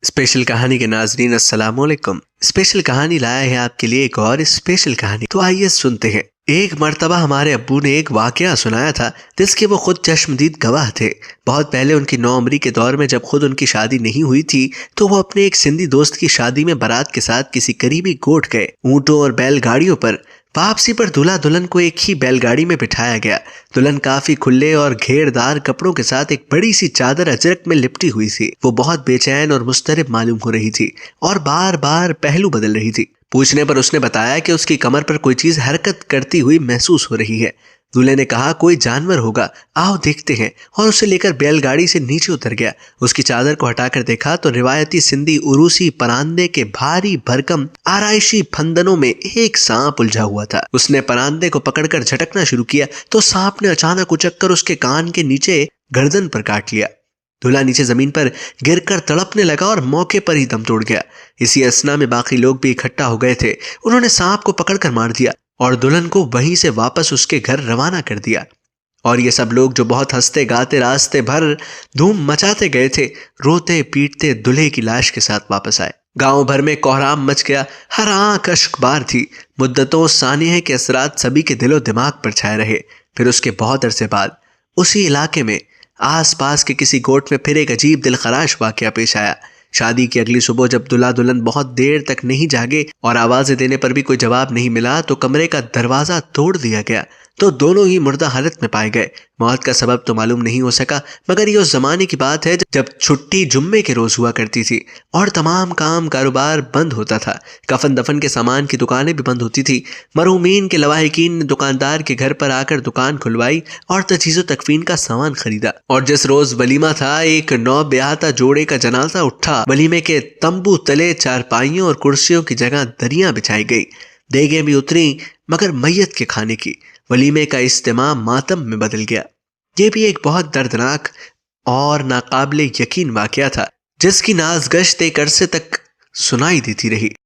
Special کہانی کے ناظرین السلام علیکم۔ اسپیشل کہانی لایا ہے آپ کے لیے ایک اور اسپیشل کہانی، تو آئیے سنتے ہیں۔ ایک مرتبہ ہمارے ابو نے ایک واقعہ سنایا تھا جس کے وہ خود چشمدید گواہ تھے۔ بہت پہلے ان کی نوعمری کے دور میں جب خود ان کی شادی نہیں ہوئی تھی تو وہ اپنے ایک سندھی دوست کی شادی میں بارات کے ساتھ کسی قریبی گوٹھ گئے۔ اونٹوں اور بیل گاڑیوں پر واپسی پر دولہا دلہن کو ایک ہی بیل گاڑی میں بٹھایا گیا۔ دلہن کافی کھلے اور گھیردار کپڑوں کے ساتھ ایک بڑی سی چادر اجرک میں لپٹی ہوئی تھی۔ وہ بہت بے چین اور مضطرب معلوم ہو رہی تھی اور بار بار پہلو بدل رہی تھی۔ پوچھنے پر اس نے بتایا کہ اس کی کمر پر کوئی چیز حرکت کرتی ہوئی محسوس ہو رہی ہے۔ دولہے نے کہا کوئی جانور ہوگا، آؤ دیکھتے ہیں، اور اسے لے کر بیل گاڑی سے نیچے اتر گیا۔ اس کی چادر کو ہٹا کر دیکھا تو روایتی سندھی عروسی پراندے کے بھاری بھرکم آرائشی پھندنوں میں ایک سانپ الجھا ہوا تھا۔ اس نے پراندے کو پکڑ کر جھٹکنا شروع کیا تو سانپ نے اچانک اچک کر اس کے کان کے نیچے گردن پر کاٹ لیا۔ دولہا نیچے زمین پر گر کر تڑپنے لگا اور موقع پر ہی دم توڑ گیا۔ اسی اثنا میں باقی لوگ بھی اکٹھا ہو گئے تھے۔ انہوں نے سانپ کو پکڑ کر مار دیا اور دلہن کو وہیں سے واپس اس کے گھر روانہ کر دیا۔ اور یہ سب لوگ جو بہت ہنستے گاتے راستے بھر دھوم مچاتے گئے تھے، روتے پیٹتے دلہے کی لاش کے ساتھ واپس آئے۔ گاؤں بھر میں کوہرام مچ گیا، ہر آنکھ اشک بار تھی۔ مدتوں سانحہ کے اثرات سبھی کے دل و دماغ پر چھائے رہے۔ پھر اس کے بہت عرصے بعد اسی علاقے میں آس پاس کے کسی گوٹھ میں پھر ایک عجیب دل خراش واقعہ پیش آیا۔ شادی کی اگلی صبح جب دلہا دلہن بہت دیر تک نہیں جاگے اور آوازیں دینے پر بھی کوئی جواب نہیں ملا تو کمرے کا دروازہ توڑ دیا گیا تو دونوں ہی مردہ حالت میں پائے گئے۔ موت کا سبب تو معلوم نہیں ہو سکا، مگر یہ اس زمانے کی بات ہے جب چھٹی جمعے کے روز ہوا کرتی تھی اور تمام کام کاروبار بند ہوتا تھا۔ کفن دفن کے سامان کی دکانیں بھی بند ہوتی تھی۔ مرحومین کے لواحقین نے دکاندار کے گھر پر آ کر دکان کھلوائی اور تجہیز و تکفین کا سامان خریدا۔ اور جس روز ولیمہ تھا، ایک نو بیاہتا جوڑے کا جنازہ اٹھا۔ ولیمے کے تمبو تلے چارپائیوں اور کرسیوں کی جگہ دریاں بچھائی گئی، دیگیں بھی اتری، مگر میت کے کھانے کی۔ ولیمے کا اجتماع ماتم میں بدل گیا۔ یہ بھی ایک بہت دردناک اور ناقابل یقین واقعہ تھا جس کی ناز گشت ایک عرصے تک سنائی دیتی رہی۔